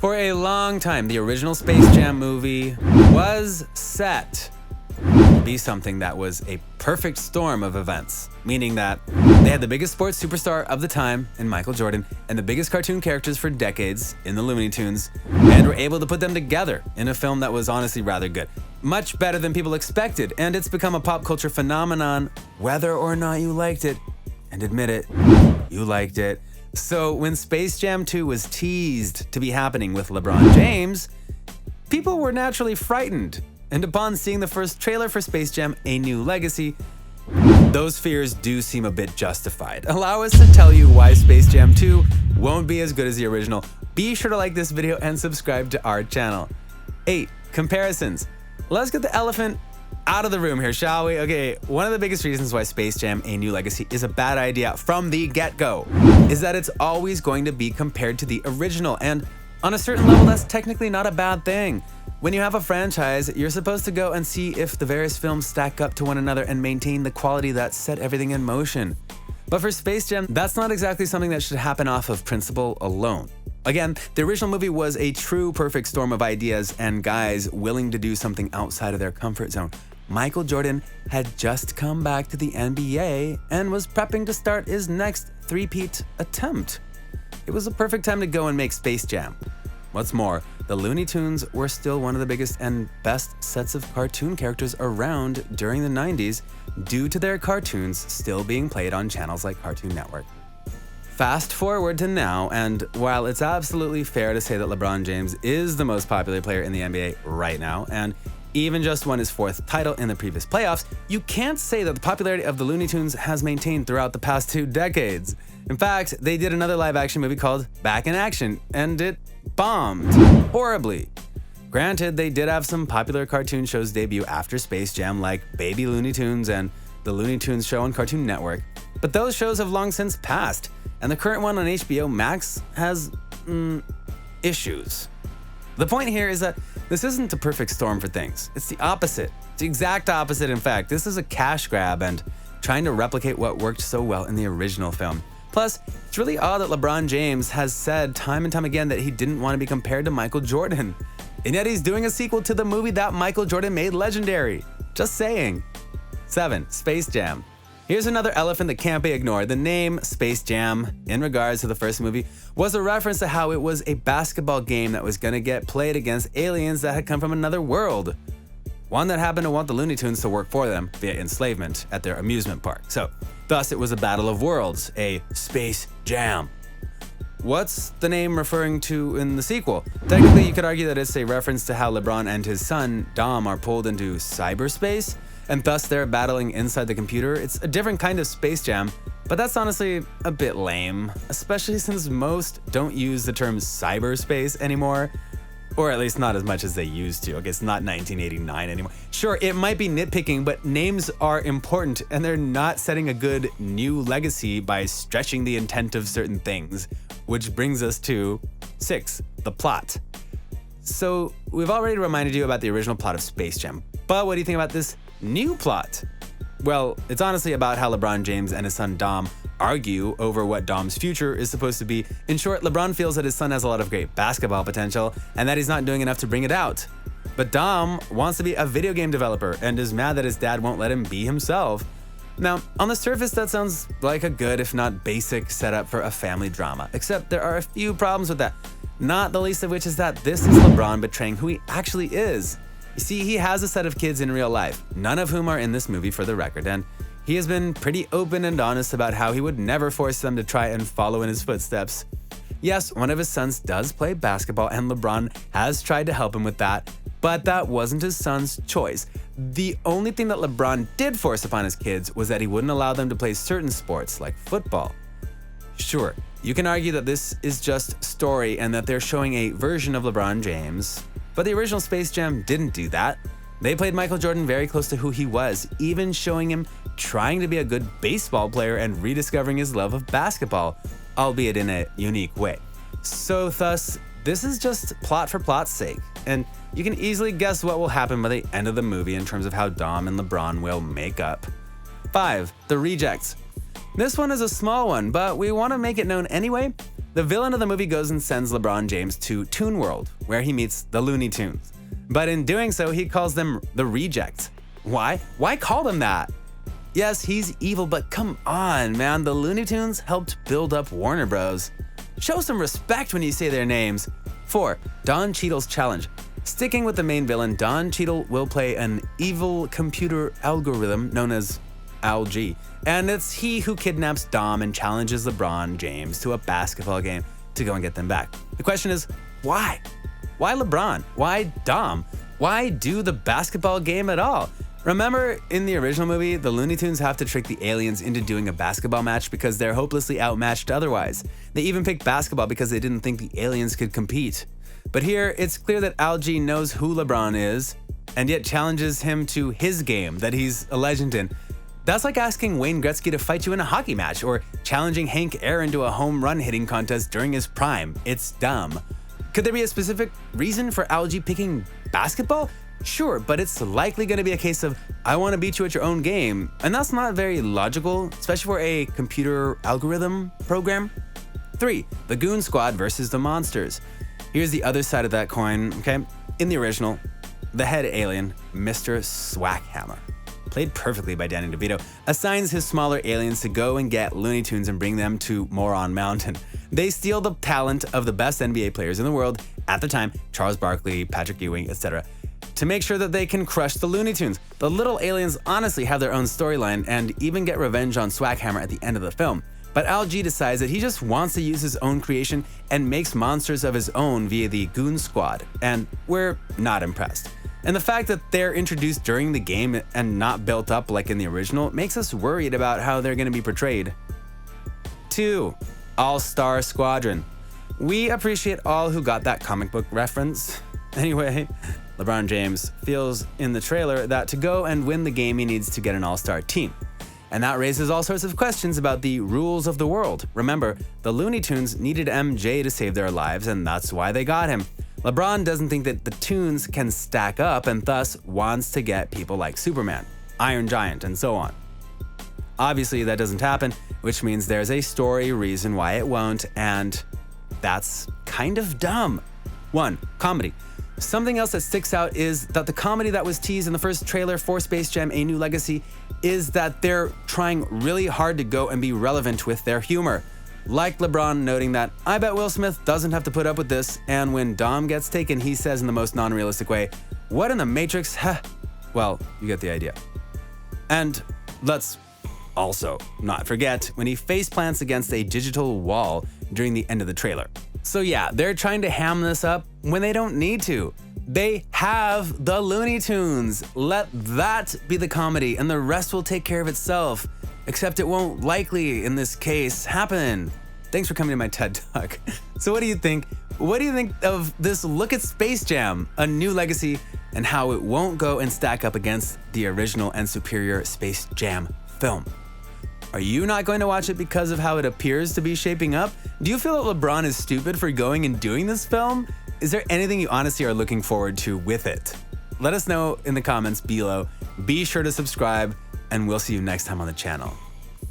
For a long time, the original Space Jam movie was set to be something that was a perfect storm of events, meaning that they had the biggest sports superstar of the time in Michael Jordan and the biggest cartoon characters for decades in the Looney Tunes, and were able to put them together in a film that was honestly rather good. Much better than people expected, and it's become a pop culture phenomenon, whether or not you liked it. And admit it, you liked it. So when Space Jam 2 was teased to be happening with LeBron James, people were naturally frightened. And upon seeing the first trailer for Space Jam: A New Legacy, those fears do seem a bit justified. Allow us to tell you why Space Jam 2 won't be as good as the original. Be sure to like this video and subscribe to our channel. 8. Comparisons. Let's get the elephant out of the room here, shall we? Okay, one of the biggest reasons why Space Jam: A New Legacy is a bad idea from the get-go is that it's always going to be compared to the original, and on a certain level, that's technically not a bad thing. When you have a franchise, you're supposed to go and see if the various films stack up to one another and maintain the quality that set everything in motion. But for Space Jam, that's not exactly something that should happen off of principle alone. Again, the original movie was a true perfect storm of ideas and guys willing to do something outside of their comfort zone. Michael Jordan had just come back to the NBA and was prepping to start his next three-peat attempt. It was a perfect time to go and make Space Jam. What's more, the Looney Tunes were still one of the biggest and best sets of cartoon characters around during the 90s due to their cartoons still being played on channels like Cartoon Network. Fast forward to now, and while it's absolutely fair to say that LeBron James is the most popular player in the NBA right now, and even just won his 4th title in the previous playoffs, you can't say that the popularity of the Looney Tunes has maintained throughout the past 2 decades. In fact, they did another live-action movie called Back in Action, and it bombed horribly. Granted, they did have some popular cartoon shows debut after Space Jam, like Baby Looney Tunes and the Looney Tunes show on Cartoon Network, but those shows have long since passed, and the current one on HBO Max has issues. The point here is that this isn't a perfect storm for things. It's the opposite. It's the exact opposite, in fact. This is a cash grab and trying to replicate what worked so well in the original film. Plus, it's really odd that LeBron James has said time and time again that he didn't want to be compared to Michael Jordan. And yet he's doing a sequel to the movie that Michael Jordan made legendary. Just saying. 7. Space Jam. Here's another elephant that can't be ignored. The name Space Jam, in regards to the first movie, was a reference to how it was a basketball game that was going to get played against aliens that had come from another world. One that happened to want the Looney Tunes to work for them via enslavement at their amusement park. So, thus it was a battle of worlds, a Space Jam. What's the name referring to in the sequel? Technically, you could argue that it's a reference to how LeBron and his son, Dom, are pulled into cyberspace, and thus they're battling inside the computer. It's a different kind of Space Jam, but that's honestly a bit lame, especially since most don't use the term cyberspace anymore. Or at least not as much as they used to. Okay, it's not 1989 anymore. Sure, it might be nitpicking, but names are important, and they're not setting a good new legacy by stretching the intent of certain things. Which brings us to 6, the plot. So, we've already reminded you about the original plot of Space Jam, but what do you think about this new plot? Well, it's honestly about how LeBron James and his son Dom argue over what Dom's future is supposed to be. In short, LeBron feels that his son has a lot of great basketball potential and that he's not doing enough to bring it out. But Dom wants to be a video game developer and is mad that his dad won't let him be himself. Now, on the surface, that sounds like a good, if not basic, setup for a family drama, except there are a few problems with that. Not the least of which is that this is LeBron betraying who he actually is. You see, he has a set of kids in real life, none of whom are in this movie for the record, and he has been pretty open and honest about how he would never force them to try and follow in his footsteps. Yes, one of his sons does play basketball, and LeBron has tried to help him with that, but that wasn't his son's choice. The only thing that LeBron did force upon his kids was that he wouldn't allow them to play certain sports, like football. Sure, you can argue that this is just story and that they're showing a version of LeBron James, but the original Space Jam didn't do that. They played Michael Jordan very close to who he was, even showing him trying to be a good baseball player and rediscovering his love of basketball, albeit in a unique way. So thus, this is just plot for plot's sake, and you can easily guess what will happen by the end of the movie in terms of how Dom and LeBron will make up. 5. The Rejects. This one is a small one, but we want to make it known anyway. The villain of the movie goes and sends LeBron James to Toon World, where he meets the Looney Tunes. But in doing so, he calls them the Rejects. Why? Why call them that? Yes, he's evil, but come on, man. The Looney Tunes helped build up Warner Bros. Show some respect when you say their names. 4. Don Cheadle's challenge. Sticking with the main villain, Don Cheadle will play an evil computer algorithm known as Al-G. And it's he who kidnaps Dom and challenges LeBron James to a basketball game to go and get them back. The question is, why? Why LeBron? Why Dom? Why do the basketball game at all? Remember, in the original movie, the Looney Tunes have to trick the aliens into doing a basketball match because they're hopelessly outmatched otherwise. They even picked basketball because they didn't think the aliens could compete. But here, it's clear that Al-G knows who LeBron is, and yet challenges him to his game that he's a legend in. That's like asking Wayne Gretzky to fight you in a hockey match, or challenging Hank Aaron to a home run hitting contest during his prime. It's dumb. Could there be a specific reason for Al-G picking basketball? Sure, but it's likely going to be a case of, I want to beat you at your own game, and that's not very logical, especially for a computer algorithm program. 3. The Goon Squad versus the Monsters. Here's the other side of that coin, okay? In the original, the head alien, Mr. Swackhammer, played perfectly by Danny DeVito, assigns his smaller aliens to go and get Looney Tunes and bring them to Moron Mountain. They steal the talent of the best NBA players in the world at the time, Charles Barkley, Patrick Ewing, etc., to make sure that they can crush the Looney Tunes. The little aliens honestly have their own storyline and even get revenge on Swackhammer at the end of the film. But Al-G decides that he just wants to use his own creation and makes monsters of his own via the Goon Squad, and we're not impressed. And the fact that they're introduced during the game and not built up like in the original makes us worried about how they're going to be portrayed. 2. All-Star Squadron. We appreciate all who got that comic book reference. Anyway, LeBron James feels in the trailer that to go and win the game, he needs to get an all-star team. And that raises all sorts of questions about the rules of the world. Remember, the Looney Tunes needed MJ to save their lives, and that's why they got him. LeBron doesn't think that the Tunes can stack up and thus wants to get people like Superman, Iron Giant, and so on. Obviously, that doesn't happen, which means there's a story reason why it won't, and that's kind of dumb. 1. Comedy. Something else that sticks out is that the comedy that was teased in the first trailer for Space Jam: A New Legacy is that they're trying really hard to go and be relevant with their humor. Like LeBron noting that, I bet Will Smith doesn't have to put up with this, and when Dom gets taken, he says in the most non-realistic way, what in the Matrix? Huh. Well, you get the idea. And let's also not forget when he face plants against a digital wall during the end of the trailer. So yeah, they're trying to ham this up when they don't need to. They have the Looney Tunes. Let that be the comedy and the rest will take care of itself. Except it won't likely, in this case, happen. Thanks for coming to my TED Talk. So what do you think? What do you think of this look at Space Jam, A New Legacy, and how it won't go and stack up against the original and superior Space Jam film? Are you not going to watch it because of how it appears to be shaping up? Do you feel that LeBron is stupid for going and doing this film? Is there anything you honestly are looking forward to with it? Let us know in the comments below. Be sure to subscribe, and we'll see you next time on the channel.